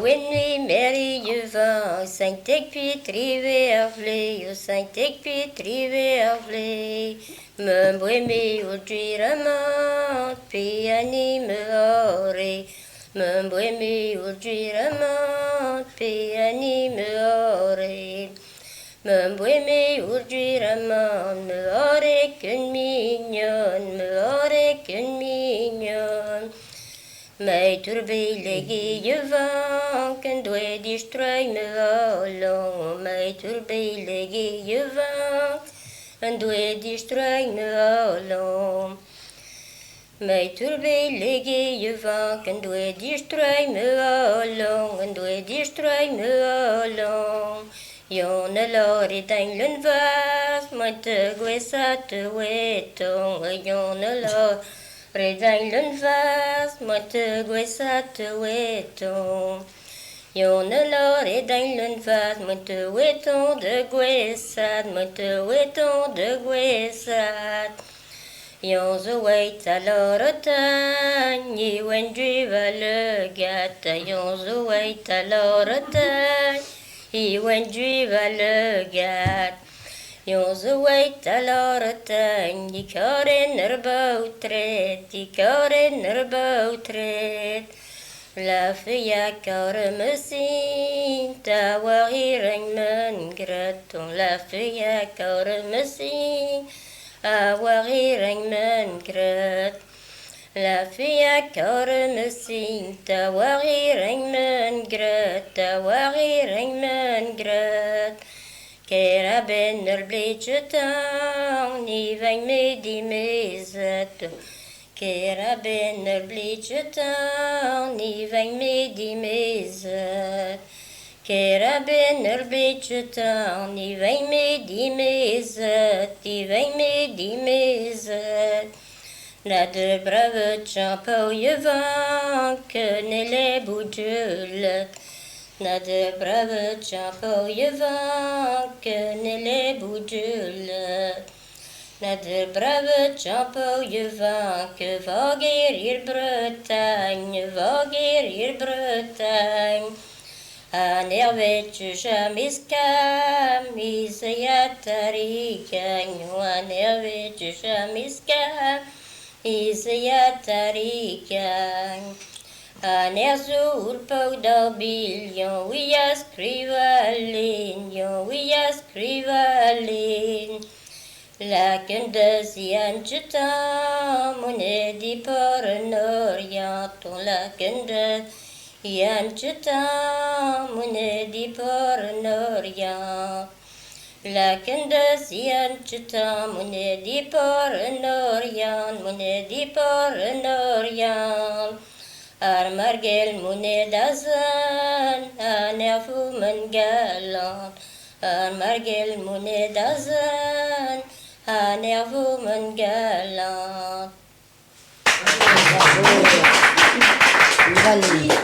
Oan-me merc'hig vin, seitek puis triwec'h, seitek puis triwec'h. Me boa-me au drugereka, puis anime aotre. Me boa-me au drugereka, puis anime aotre. Me boa-me au drugereka, me aotre qu'une mignonne, me aotre qu'une mignonne. Mij turbeilige yaouank, en doe die strui me along. Mij turbeilige yaouank, en doe die strui me along. Mij turbeilige yaouank, en doe die strui me along, en doe die strui me along. Yon lor dan Lun-fask, maar te gwesa te wetong. Yon lor Redain Lun-fask, maar te gwesa te wetong. Yon lor redain Lun-fask, maar te wetong de gwesat, maar te wetong de gwesat. Yon zo weit alorotan, je wen driva le gata. Yon zo weit alorotan, je wen driva le gata. Yon zo weit alorotan, die karen bout-ret, die karen bout-ret. La feuille karme sint, a war hireng men graton. La feuille karme sint, a war hireng men grat. La feuille karme sint, a war hireng men grat, a war hireng men grat. Kera benner bleetjetan, ni veng me die mezet. Kera benner bleetjetan, ni veng me die mezet. Kera benner bleetjetan, ni veng me die mezet, die veng me die mezet. Na de brave Jean-Paul yaouank, ne le bout-je-let. Na de brave Jean-Paul yaouank, ne le bout-je-let. Na de brave Jean-Paul yaouank, va guérir Bretagne, va guérir Bretagne. An evit jamais scam, is yaouank, an evit jamais scam, is yaouank. An zour pau d'orbil, yon oui a scrivalin, yon oui a scrivalin. La de zian-jetan, mon di por en orienton. La de zian-jetan, mon di por en orient. La de zian-jetan, mon di por en orient, mon di por en orient. Ar margel monet azan, an erfumen galant. Ar margel monet azan, an erfumen galant. Bravo.